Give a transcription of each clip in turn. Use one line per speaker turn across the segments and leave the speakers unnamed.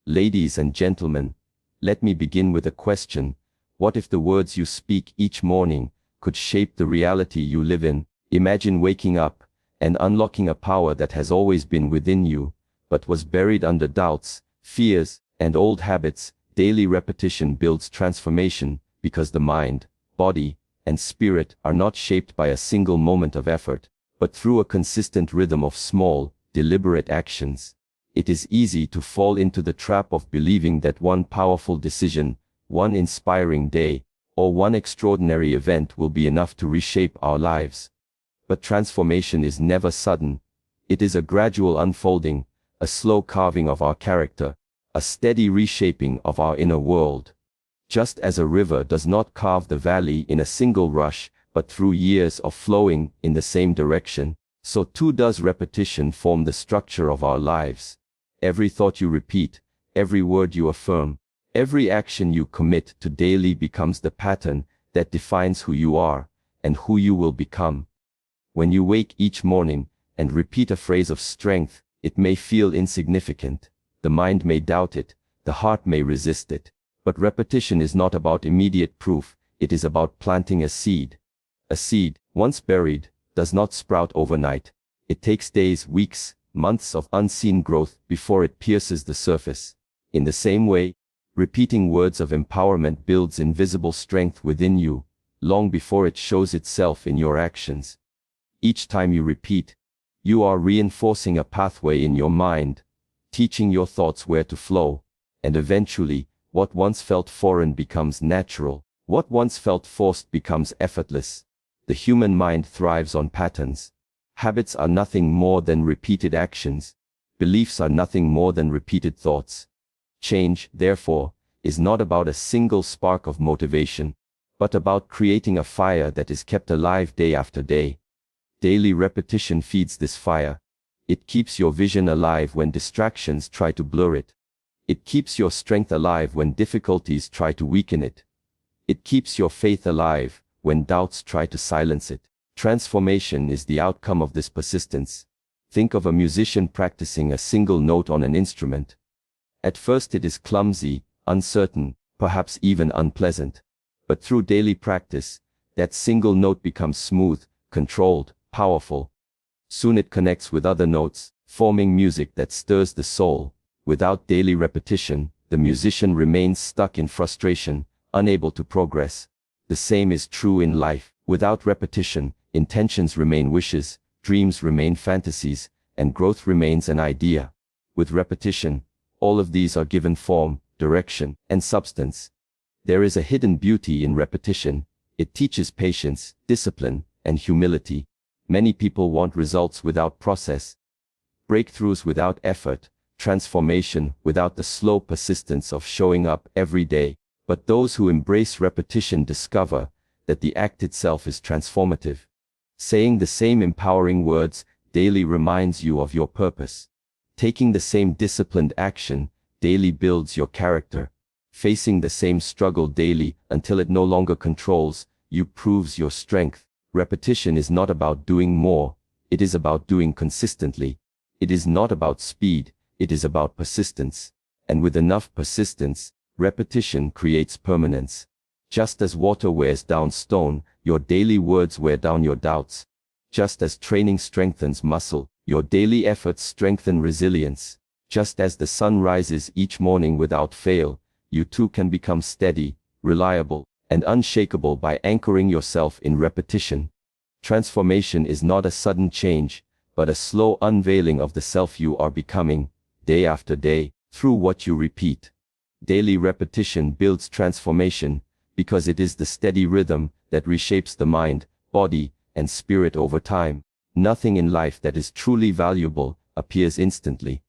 Ladies and gentlemen, let me begin with a question. What if the words you speak each morning could shape the reality you live in? Imagine waking up and unlocking a power that has always been within you, but was buried under doubts, fears, and old habits. Daily repetition builds transformation because the mind, body, and spirit are not shaped by a single moment of effort, but through a consistent rhythm of small, deliberate actions. It is easy to fall into the trap of believing that one powerful decision, one inspiring day, or one extraordinary event will be enough to reshape our lives. But transformation is never sudden. It is a gradual unfolding, a slow carving of our character, a steady reshaping of our inner world. Just as a river does not carve the valley in a single rush, but through years of flowing in the same direction, so too does repetition form the structure of our lives. Every thought you repeat, every word you affirm, every action you commit to daily becomes the pattern that defines who you are and who you will become. When you wake each morning and repeat a phrase of strength, it may feel insignificant. The mind may doubt it, the heart may resist it. But repetition is not about immediate proof, it is about planting a seed. A seed, once buried, does not sprout overnight. It takes days, weeks, months of unseen growth before it pierces the surface. In the same way, repeating words of empowerment builds invisible strength within you, long before it shows itself in your actions. Each time you repeat, you are reinforcing a pathway in your mind, teaching your thoughts where to flow, and eventually, what once felt foreign becomes natural. What once felt forced becomes effortless. The human mind thrives on patterns. Habits are nothing more than repeated actions. Beliefs are nothing more than repeated thoughts. Change, therefore, is not about a single spark of motivation, but about creating a fire that is kept alive day after day. Daily repetition feeds this fire. It keeps your vision alive when distractions try to blur it. It keeps your strength alive when difficulties try to weaken it. It keeps your faith alive when doubts try to silence it. Transformation is the outcome of this persistence. Think of a musician practicing a single note on an instrument. At first it is clumsy, uncertain, perhaps even unpleasant. But through daily practice, that single note becomes smooth, controlled, powerful. Soon it connects with other notes, forming music that stirs the soul. Without daily repetition, the musician remains stuck in frustration, unable to progress. The same is true in life. Without repetition, intentions remain wishes, dreams remain fantasies, and growth remains an idea. With repetition, all of these are given form, direction, and substance. There is a hidden beauty in repetition. It teaches patience, discipline, and humility. Many people want results without process, breakthroughs without effort, transformation without the slow persistence of showing up every day. But those who embrace repetition discover that the act itself is transformative. Saying the same empowering words daily reminds you of your purpose. Taking the same disciplined action daily builds your character. Facing the same struggle daily until it no longer controls you proves your strength. Repetition is not about doing more, it is about doing consistently. It is not about speed, it is about persistence. And with enough persistence, repetition creates permanence. Just as water wears down stone, your daily words wear down your doubts. Just as training strengthens muscle, your daily efforts strengthen resilience. Just as the sun rises each morning without fail, you too can become steady, reliable, and unshakable by anchoring yourself in repetition. Transformation is not a sudden change, but a slow unveiling of the self you are becoming, day after day, through what you repeat. Daily repetition builds transformation, because it is the steady rhythm that reshapes the mind, body, and spirit over time. Nothing in life that is truly valuable appears instantly.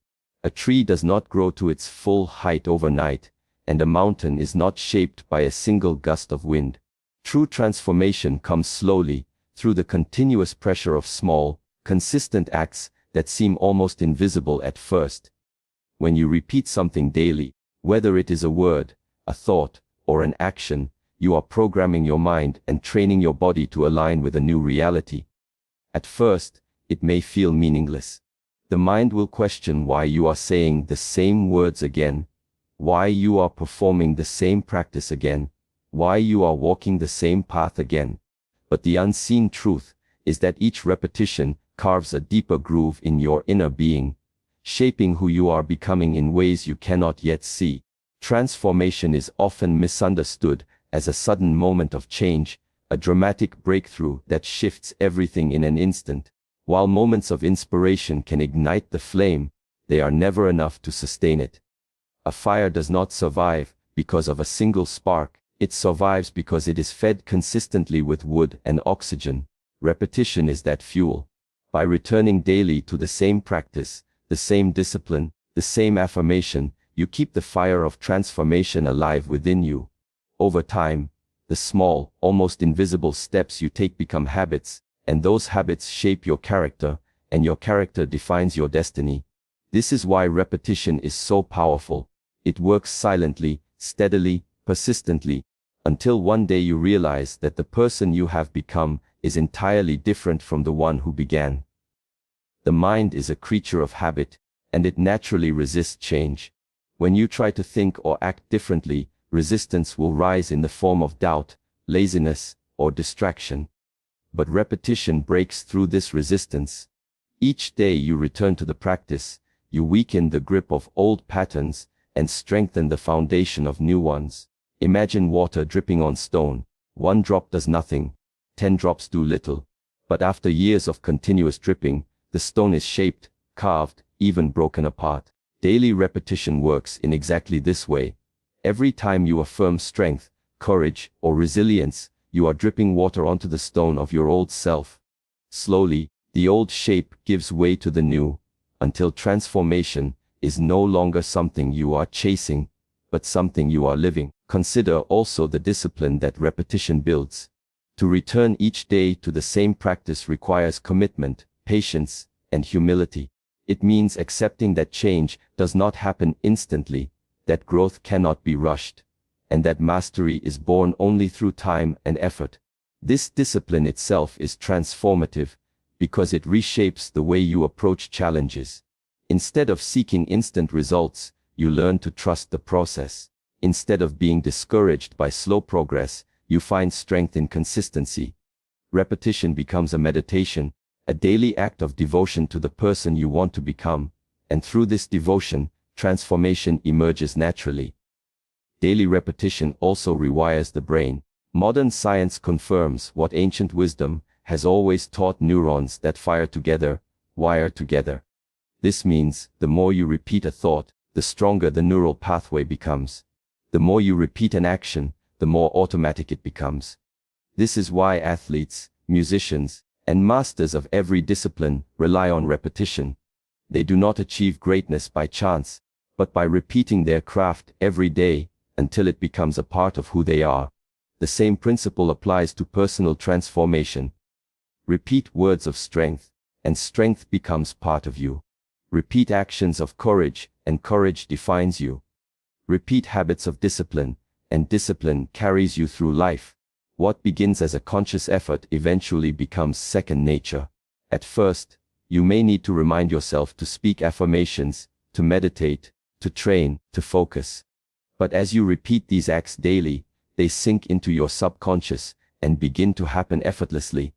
A tree does not grow to its full height overnight, and a mountain is not shaped by a single gust of wind. True transformation comes slowly, through the continuous pressure of small, consistent acts that seem almost invisible at first. When you repeat something daily, whether it is a word, a thought, or an action, you are programming your mind and training your body to align with a new reality. At first, it may feel meaningless. The mind will question why you are saying the same words again why you are performing the same practice again, why you are walking the same path again. But the unseen truth is that each repetition carves a deeper groove in your inner being, shaping who you are becoming in ways you cannot yet see. Transformation is often misunderstood as a sudden moment of change, a dramatic breakthrough that shifts everything in an instant. While moments of inspiration can ignite the flame, they are never enough to sustain it. A fire does not survive because of a single spark, it survives because it is fed consistently with wood and oxygen. Repetition is that fuel. By returning daily to the same practice, the same discipline, the same affirmation, you keep the fire of transformation alive within you. Over time, the small, almost invisible steps you take become habits, and those habits shape your character, and your character defines your destiny. This is why repetition is so powerful. It works silently, steadily, persistently, until one day you realize that the person you have become is entirely different from the one who began. The mind is a creature of habit, and it naturally resists change. When you try to think or act differently, resistance will rise in the form of doubt, laziness, or distraction. But repetition breaks through this resistance. Each day you return to the practice, you weaken the grip of old patterns and strengthen the foundation of new ones. Imagine water dripping on stone. 1 drop does nothing, 10 drops do little. But after years of continuous dripping, the stone is shaped, carved, even broken apart. Daily repetition works in exactly this way. Every time you affirm strength, courage, or resilience, you are dripping water onto the stone of your old self. Slowly, the old shape gives way to the new, until transformation is no longer something you are chasing, but something you are living. Consider also the discipline that repetition builds. To return each day to the same practice requires commitment, patience, and humility. It means accepting that change does not happen instantly, that growth cannot be rushed, and that mastery is born only through time and effort. This discipline itself is transformative, because it reshapes the way you approach challenges. Instead of seeking instant results, you learn to trust the process. Instead of being discouraged by slow progress, you find strength in consistency. Repetition becomes a meditation, a daily act of devotion to the person you want to become, and through this devotion, transformation emerges naturally. Daily repetition also rewires the brain. Modern science confirms what ancient wisdom has always taught: neurons that fire together, wire together. This means, the more you repeat a thought, the stronger the neural pathway becomes. The more you repeat an action, the more automatic it becomes. This is why athletes, musicians, and masters of every discipline rely on repetition. They do not achieve greatness by chance, but by repeating their craft every day, until it becomes a part of who they are. The same principle applies to personal transformation. Repeat words of strength, and strength becomes part of you. Repeat actions of courage, and courage defines you. Repeat habits of discipline, and discipline carries you through life. What begins as a conscious effort eventually becomes second nature. At first, you may need to remind yourself to speak affirmations, to meditate, to train, to focus. But as you repeat these acts daily, they sink into your subconscious and begin to happen effortlessly.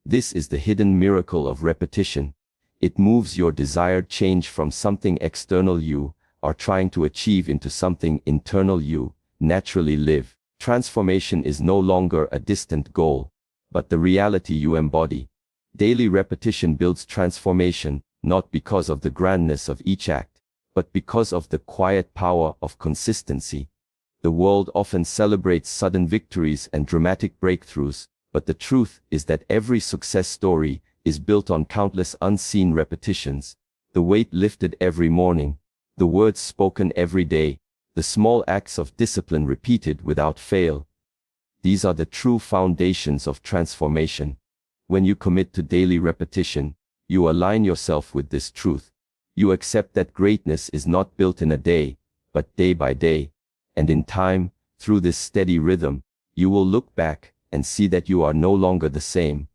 This is the hidden miracle of repetition. It moves your desired change from something external you are trying to achieve into something internal you naturally live. Transformation is no longer a distant goal, but the reality you embody. Daily repetition builds transformation, not because of the grandness of each act, but because of the quiet power of consistency. The world often celebrates sudden victories and dramatic breakthroughs, but the truth is that every success story is built on countless unseen repetitions. The weight lifted every morning, the words spoken every day, the small acts of discipline repeated without fail. These are the true foundations of transformation. When you commit to daily repetition, you align yourself with this truth. You accept that greatness is not built in a day, but day by day. And in time, through this steady rhythm, you will look back and see that you are no longer the same.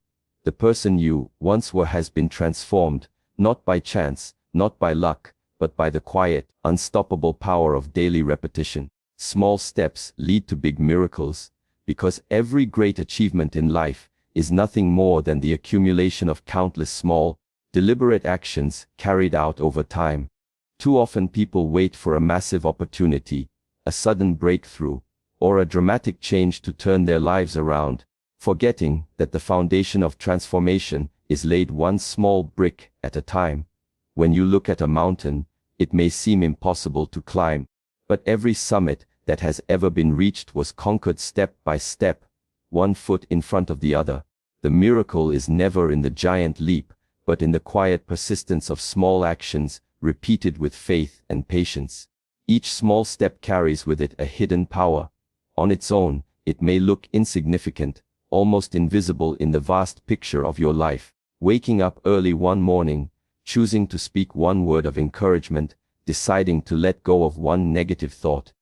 The person you once were has been transformed, not by chance, not by luck, but by the quiet, unstoppable power of daily repetition. Small steps lead to big miracles, because every great achievement in life is nothing more than the accumulation of countless small, deliberate actions carried out over time. Too often people wait for a massive opportunity, a sudden breakthrough, or a dramatic change to turn their lives around, forgetting that the foundation of transformation is laid one small brick at a time. When you look at a mountain, it may seem impossible to climb, but every summit that has ever been reached was conquered step by step, one foot in front of the other. The miracle is never in the giant leap, but in the quiet persistence of small actions, repeated with faith and patience. Each small step carries with it a hidden power. On its own, it may look insignificant, almost invisible in the vast picture of your life. Waking up early one morning, choosing to speak one word of encouragement, deciding to let go of one negative thought.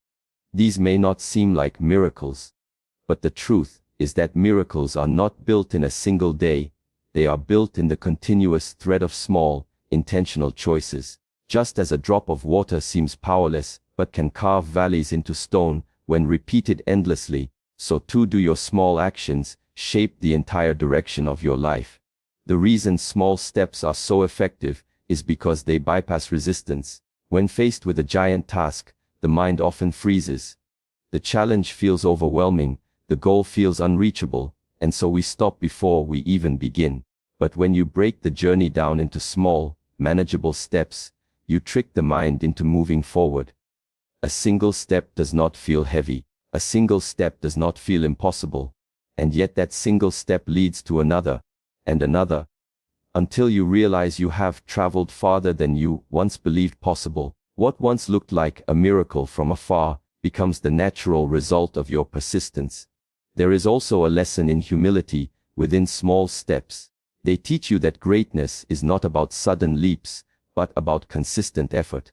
These may not seem like miracles, but the truth is that miracles are not built in a single day. They are built in the continuous thread of small, intentional choices. Just as a drop of water seems powerless, but can carve valleys into stone when repeated endlessly, so too do your small actions shape the entire direction of your life. The reason small steps are so effective is because they bypass resistance. When faced with a giant task, the mind often freezes. The challenge feels overwhelming, the goal feels unreachable, and so we stop before we even begin. But when you break the journey down into small, manageable steps, you trick the mind into moving forward. A single step does not feel heavy, a single step does not feel impossible, and yet that single step leads to another, and another, until you realize you have traveled farther than you once believed possible. What once looked like a miracle from afar becomes the natural result of your persistence. There is also a lesson in humility within small steps. They teach you that greatness is not about sudden leaps, but about consistent effort.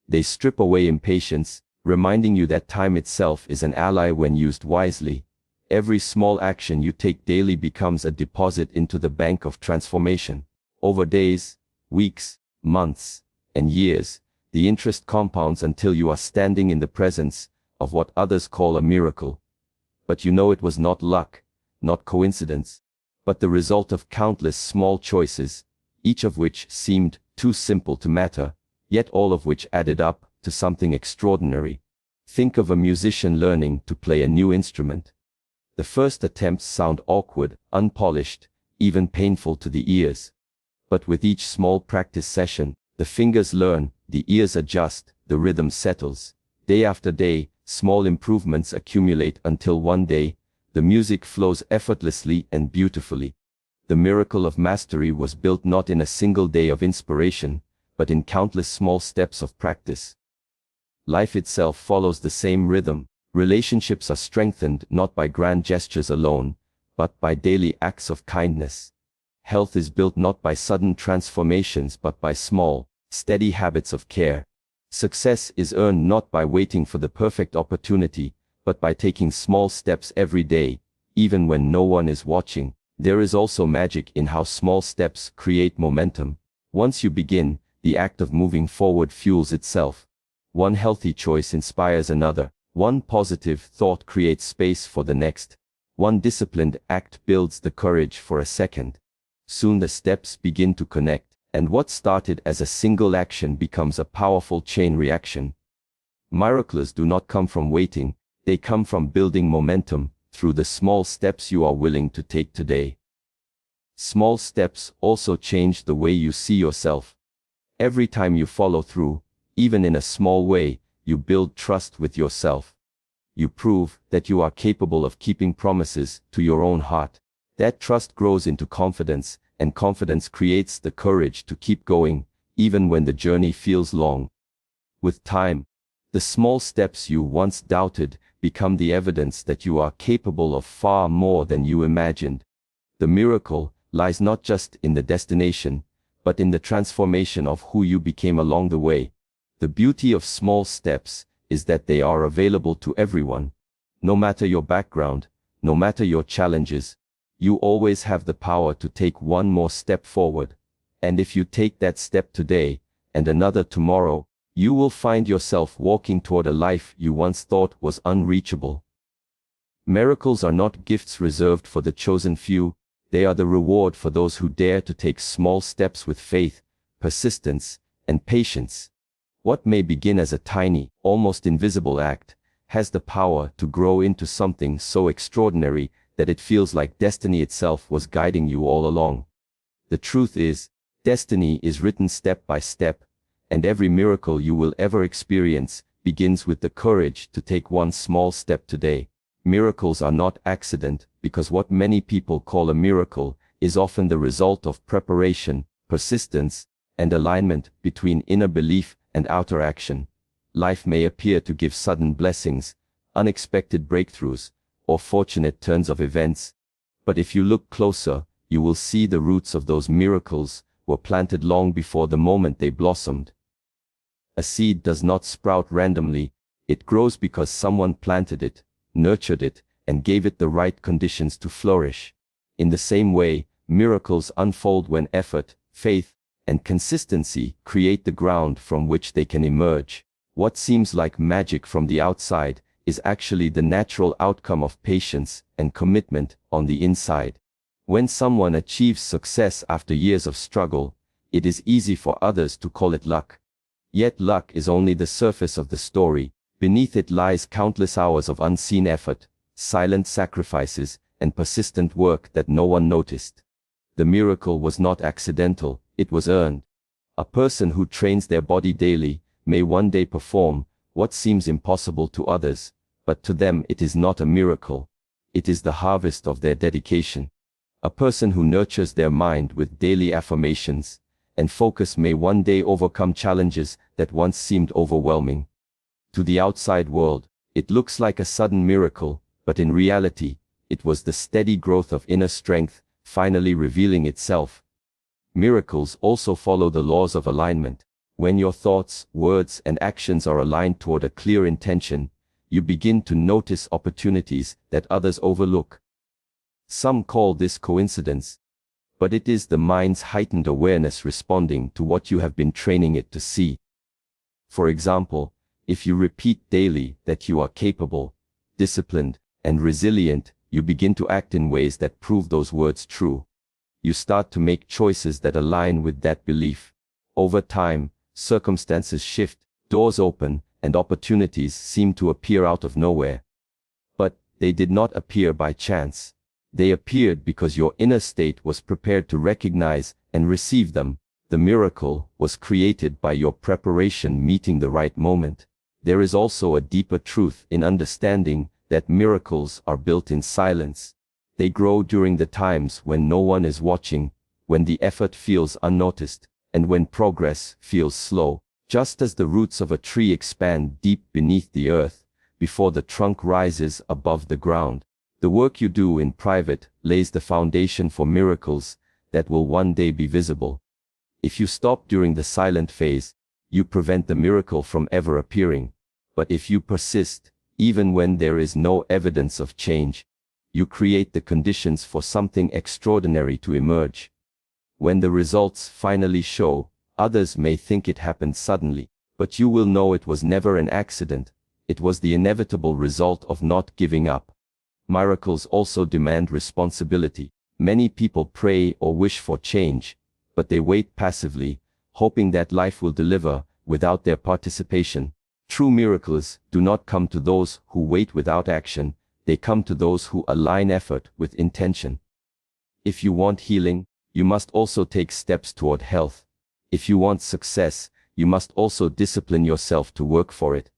They strip away impatience, reminding you that time itself is an ally when used wisely. Every small action you take daily becomes a deposit into the bank of transformation. Over days, weeks, months, and years, the interest compounds until you are standing in the presence of what others call a miracle. But you know it was not luck, not coincidence, but the result of countless small choices, each of which seemed too simple to matter, yet all of which added up to something extraordinary. Think of a musician learning to play a new instrument. The first attempts sound awkward, unpolished, even painful to the ears. But with each small practice session, the fingers learn, the ears adjust, the rhythm settles. Day after day, small improvements accumulate until one day, the music flows effortlessly and beautifully. The miracle of mastery was built not in a single day of inspiration, but in countless small steps of practice. Life itself follows the same rhythm. Relationships are strengthened not by grand gestures alone, but by daily acts of kindness. Health is built not by sudden transformations but by small, steady habits of care. Success is earned not by waiting for the perfect opportunity, but by taking small steps every day, even when no one is watching. There is also magic in how small steps create momentum. Once you begin, the act of moving forward fuels itself. One healthy choice inspires another. One positive thought creates space for the next. One disciplined act builds the courage for a second. Soon the steps begin to connect, and what started as a single action becomes a powerful chain reaction. Miracles do not come from waiting, they come from building momentum through the small steps you are willing to take today. Small steps also change the way you see yourself. Every time you follow through, even in a small way, you build trust with yourself. You prove that you are capable of keeping promises to your own heart. That trust grows into confidence, and confidence creates the courage to keep going, even when the journey feels long. With time, the small steps you once doubted become the evidence that you are capable of far more than you imagined. The miracle lies not just in the destination, but in the transformation of who you became along the way. The beauty of small steps is that they are available to everyone. No matter your background, no matter your challenges, you always have the power to take one more step forward. And if you take that step today, and another tomorrow, You will find yourself walking toward a life you once thought was unreachable. Miracles are not gifts reserved for the chosen few, they are the reward for those who dare to take small steps with faith, persistence, and patience. What may begin as a tiny, almost invisible act, has the power to grow into something so extraordinary that it feels like destiny itself was guiding you all along. The truth is, destiny is written step by step, and every miracle you will ever experience begins with the courage to take one small step today. Miracles are not accident, because what many people call a miracle is often the result of preparation, persistence, and alignment between inner belief and outer action. Life may appear to give sudden blessings, unexpected breakthroughs, or fortunate turns of events, but if you look closer, you will see the roots of those miracles were planted long before the moment they blossomed. A seed does not sprout randomly, it grows because someone planted it, nurtured it, and gave it the right conditions to flourish. In the same way, miracles unfold when effort, faith, and consistency create the ground from which they can emerge. What seems like magic from the outside is actually the natural outcome of patience and commitment on the inside. When someone achieves success after years of struggle, it is easy for others to call it luck. Yet luck is only the surface of the story. Beneath it lies countless hours of unseen effort, silent sacrifices, and persistent work that no one noticed. The miracle was not accidental, it was earned. A person who trains their body daily may one day perform what seems impossible to others, but to them it is not a miracle. It is the harvest of their dedication. A person who nurtures their mind with daily affirmations and focus may one day overcome challenges that once seemed overwhelming. To the outside world, it looks like a sudden miracle, but in reality, it was the steady growth of inner strength, finally revealing itself. Miracles also follow the laws of alignment. When your thoughts, words, and actions are aligned toward a clear intention, you begin to notice opportunities that others overlook. Some call this coincidence, but it is the mind's heightened awareness responding to what you have been training it to see. For example, if you repeat daily that you are capable, disciplined, and resilient, you begin to act in ways that prove those words true. You start to make choices that align with that belief. Over time, circumstances shift, doors open, and opportunities seem to appear out of nowhere. But they did not appear by chance. They appeared because your inner state was prepared to recognize and receive them. The miracle was created by your preparation meeting the right moment. There is also a deeper truth in understanding that miracles are built in silence. They grow during the times when no one is watching, when the effort feels unnoticed, and when progress feels slow. Just as the roots of a tree expand deep beneath the earth, before the trunk rises above the ground, the work you do in private lays the foundation for miracles that will one day be visible. If you stop during the silent phase, you prevent the miracle from ever appearing. But if you persist, even when there is no evidence of change, you create the conditions for something extraordinary to emerge. When the results finally show, others may think it happened suddenly, but you will know it was never an accident. It was the inevitable result of not giving up. Miracles also demand responsibility. Many people pray or wish for change, but they wait passively, hoping that life will deliver without their participation. True miracles do not come to those who wait without action, they come to those who align effort with intention. If you want healing, you must also take steps toward health. If you want success, you must also discipline yourself to work for it.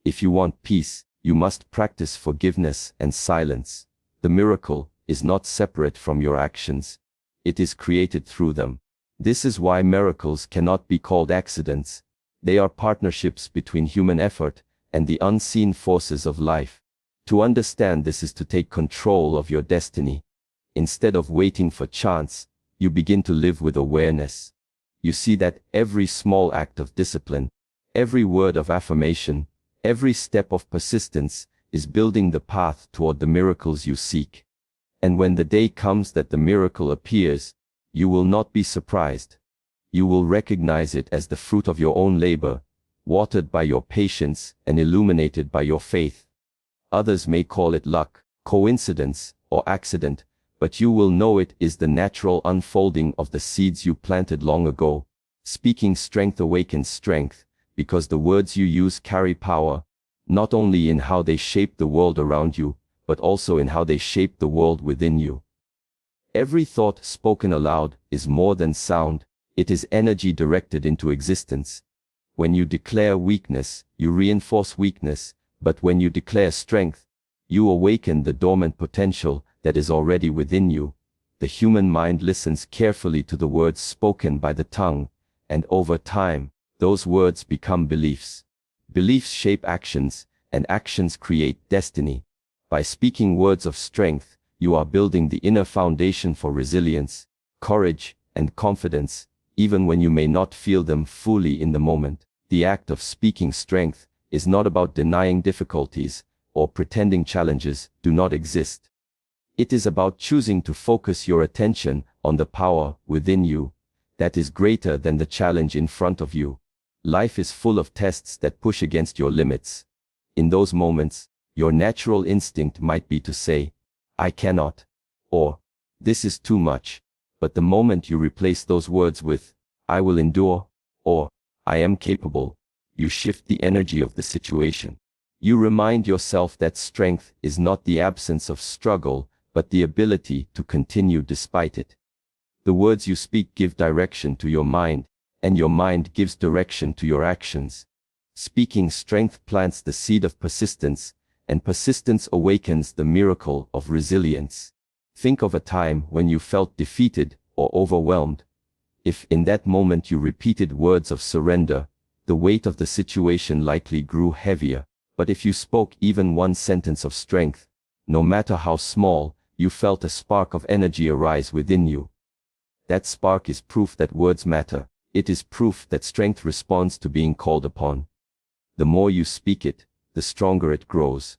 If you want peace, you must practice forgiveness and silence. The miracle is not separate from your actions. It is created through them. This is why miracles cannot be called accidents. They are partnerships between human effort and the unseen forces of life. To understand this is to take control of your destiny. Instead of waiting for chance, you begin to live with awareness. You see that every small act of discipline, every word of affirmation, every step of persistence is building the path toward the miracles you seek. And when the day comes that the miracle appears, you will not be surprised. You will recognize it as the fruit of your own labor, watered by your patience and illuminated by your faith. Others may call it luck, coincidence, or accident, but you will know it is the natural unfolding of the seeds you planted long ago. Speaking strength awakens strength, because the words you use carry power, not only in how they shape the world around you, but also in how they shape the world within you. Every thought spoken aloud is more than sound, it is energy directed into existence. When you declare weakness, you reinforce weakness, but when you declare strength, you awaken the dormant potential that is already within you. The human mind listens carefully to the words spoken by the tongue, and over time, those words become beliefs. Beliefs shape actions, and actions create destiny. By speaking words of strength, you are building the inner foundation for resilience, courage, and confidence, even when you may not feel them fully in the moment. The act of speaking strength is not about denying difficulties or pretending challenges do not exist. It is about choosing to focus your attention on the power within you that is greater than the challenge in front of you. Life is full of tests that push against your limits. In those moments, your natural instinct might be to say, "I cannot," or "This is too much." But the moment you replace those words with, "I will endure," or "I am capable," you shift the energy of the situation. You remind yourself that strength is not the absence of struggle, but the ability to continue despite it. The words you speak give direction to your mind, and your mind gives direction to your actions. Speaking strength plants the seed of persistence, and persistence awakens the miracle of resilience. Think of a time when you felt defeated or overwhelmed. If in that moment you repeated words of surrender, the weight of the situation likely grew heavier. But if you spoke even one sentence of strength, no matter how small, you felt a spark of energy arise within you. That spark is proof that words matter. It is proof that strength responds to being called upon. The more you speak it, the stronger it grows.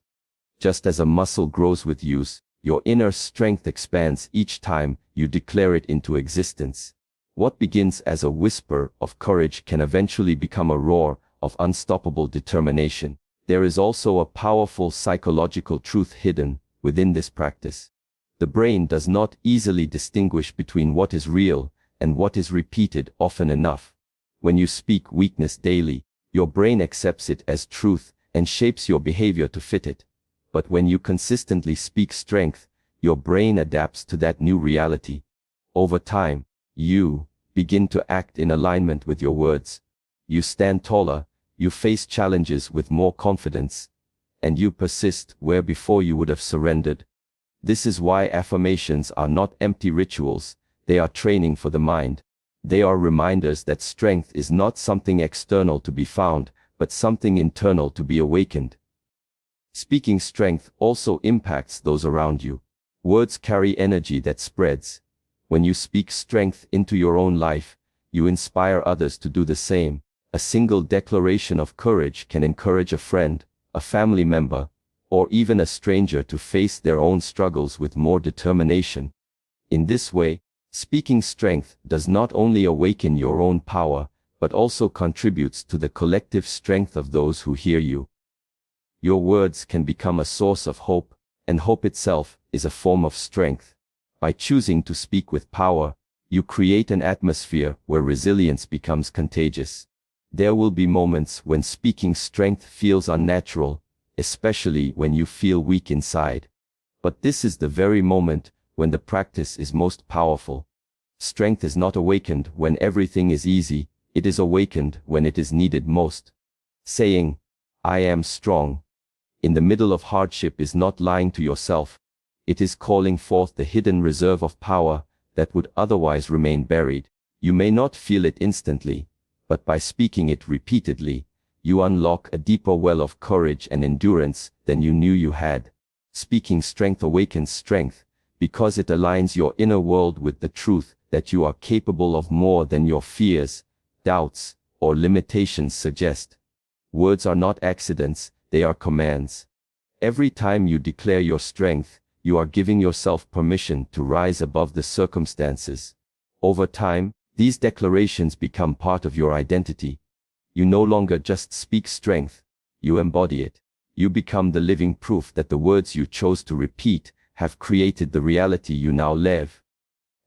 Just as a muscle grows with use, your inner strength expands each time you declare it into existence. What begins as a whisper of courage can eventually become a roar of unstoppable determination. There is also a powerful psychological truth hidden within this practice. The brain does not easily distinguish between what is real and what is repeated often enough. When you speak weakness daily, your brain accepts it as truth and shapes your behavior to fit it. But when you consistently speak strength, your brain adapts to that new reality. Over time, you begin to act in alignment with your words. You stand taller, you face challenges with more confidence, and you persist where before you would have surrendered. This is why affirmations are not empty rituals, they are training for the mind. They are reminders that strength is not something external to be found, but something internal to be awakened. Speaking strength also impacts those around you. Words carry energy that spreads. When you speak strength into your own life, you inspire others to do the same. A single declaration of courage can encourage a friend, a family member, or even a stranger to face their own struggles with more determination. In this way, speaking strength does not only awaken your own power, but also contributes to the collective strength of those who hear you. Your words can become a source of hope, and hope itself is a form of strength. By choosing to speak with power, you create an atmosphere where resilience becomes contagious. There will be moments when speaking strength feels unnatural, especially when you feel weak inside. But this is the very moment when the practice is most powerful. Strength is not awakened when everything is easy, it is awakened when it is needed most. Saying, "I am strong," in the middle of hardship is not lying to yourself. It is calling forth the hidden reserve of power that would otherwise remain buried. You may not feel it instantly, but by speaking it repeatedly, you unlock a deeper well of courage and endurance than you knew you had. Speaking strength awakens strength, because it aligns your inner world with the truth that you are capable of more than your fears, doubts, or limitations suggest. Words are not accidents, they are commands. Every time you declare your strength, you are giving yourself permission to rise above the circumstances. Over time, these declarations become part of your identity. You no longer just speak strength, you embody it. You become the living proof that the words you chose to repeat have created the reality you now live.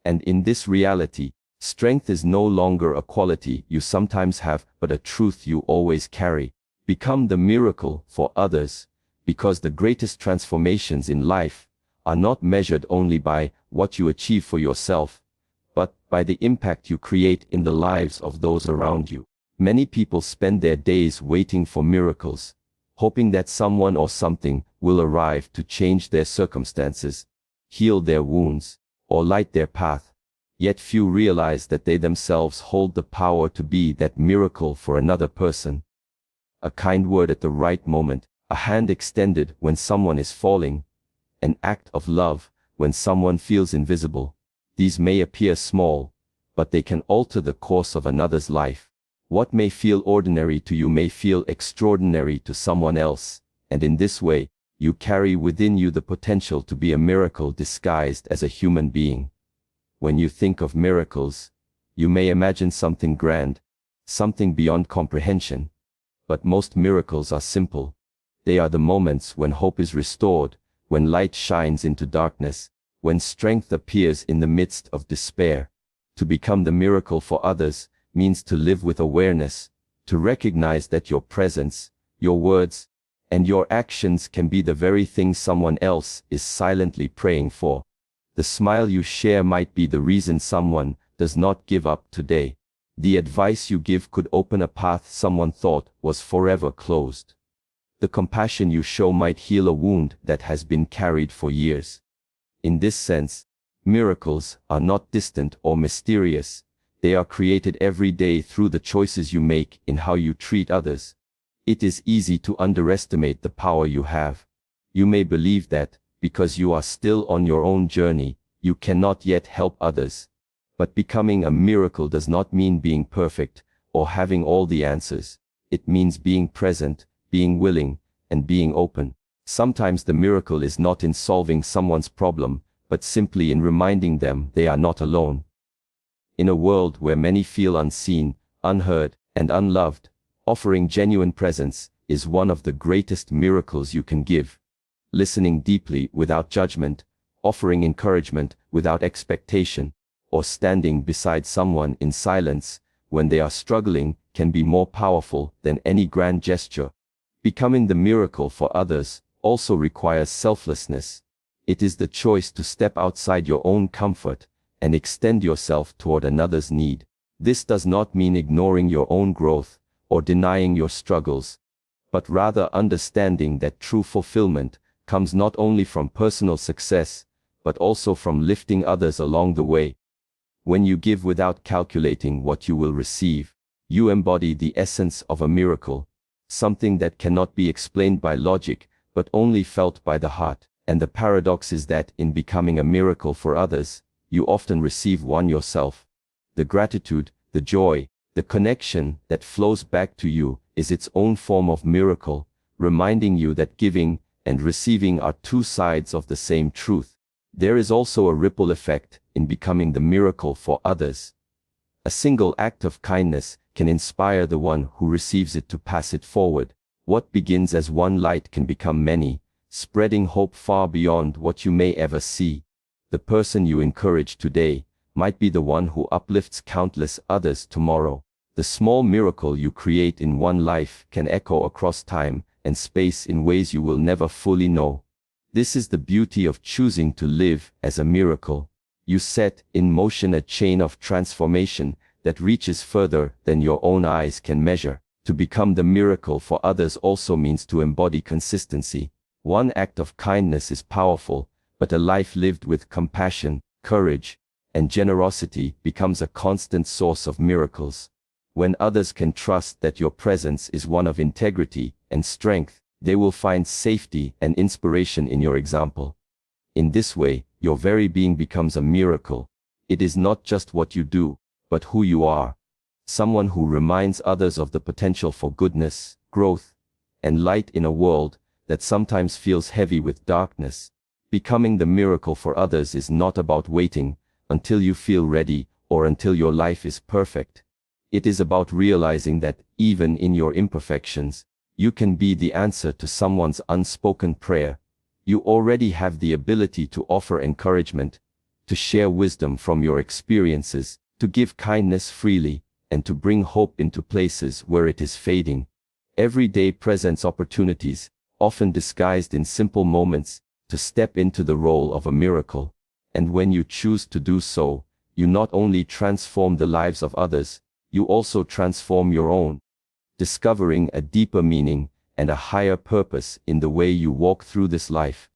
And in this reality, strength is no longer a quality you sometimes have, but a truth you always carry. Become the miracle for others, because the greatest transformations in life are not measured only by what you achieve for yourself, but by the impact you create in the lives of those around you. Many people spend their days waiting for miracles, hoping that someone or something will arrive to change their circumstances, heal their wounds, or light their path. Yet few realize that they themselves hold the power to be that miracle for another person. A kind word at the right moment, a hand extended when someone is falling, an act of love when someone feels invisible. These may appear small, but they can alter the course of another's life. What may feel ordinary to you may feel extraordinary to someone else, and in this way, you carry within you the potential to be a miracle disguised as a human being. When you think of miracles, you may imagine something grand, something beyond comprehension. But most miracles are simple. They are the moments when hope is restored, when light shines into darkness, when strength appears in the midst of despair. To become the miracle for others means to live with awareness, to recognize that your presence, your words, and your actions can be the very thing someone else is silently praying for. The smile you share might be the reason someone does not give up today. The advice you give could open a path someone thought was forever closed. The compassion you show might heal a wound that has been carried for years. In this sense, miracles are not distant or mysterious. They are created every day through the choices you make in how you treat others. It is easy to underestimate the power you have. You may believe that, because you are still on your own journey, you cannot yet help others. But becoming a miracle does not mean being perfect, or having all the answers. It means being present, being willing, and being open. Sometimes the miracle is not in solving someone's problem, but simply in reminding them they are not alone. In a world where many feel unseen, unheard, and unloved, offering genuine presence is one of the greatest miracles you can give. Listening deeply without judgment, offering encouragement without expectation, or standing beside someone in silence when they are struggling can be more powerful than any grand gesture. Becoming the miracle for others also requires selflessness. It is the choice to step outside your own comfort and extend yourself toward another's need. This does not mean ignoring your own growth or denying your struggles, but rather understanding that true fulfillment comes not only from personal success, but also from lifting others along the way. When you give without calculating what you will receive, you embody the essence of a miracle, something that cannot be explained by logic, but only felt by the heart. And the paradox is that in becoming a miracle for others, you often receive one yourself. The gratitude, the joy, the connection that flows back to you is its own form of miracle, reminding you that giving and receiving are two sides of the same truth. There is also a ripple effect in becoming the miracle for others. A single act of kindness can inspire the one who receives it to pass it forward. What begins as one light can become many, spreading hope far beyond what you may ever see. The person you encourage today might be the one who uplifts countless others tomorrow. The small miracle you create in one life can echo across time and space in ways you will never fully know. This is the beauty of choosing to live as a miracle. You set in motion a chain of transformation that reaches further than your own eyes can measure. To become the miracle for others also means to embody consistency. One act of kindness is powerful, but a life lived with compassion, courage, and generosity becomes a constant source of miracles. When others can trust that your presence is one of integrity and strength, they will find safety and inspiration in your example. In this way, your very being becomes a miracle. It is not just what you do, but who you are. Someone who reminds others of the potential for goodness, growth, and light in a world that sometimes feels heavy with darkness. Becoming the miracle for others is not about waiting until you feel ready or until your life is perfect. It is about realizing that, even in your imperfections, you can be the answer to someone's unspoken prayer. You already have the ability to offer encouragement, to share wisdom from your experiences, to give kindness freely, and to bring hope into places where it is fading. Every day presents opportunities, often disguised in simple moments, to step into the role of a miracle. And when you choose to do so, you not only transform the lives of others, you also transform your own, discovering a deeper meaning and a higher purpose in the way you walk through this life.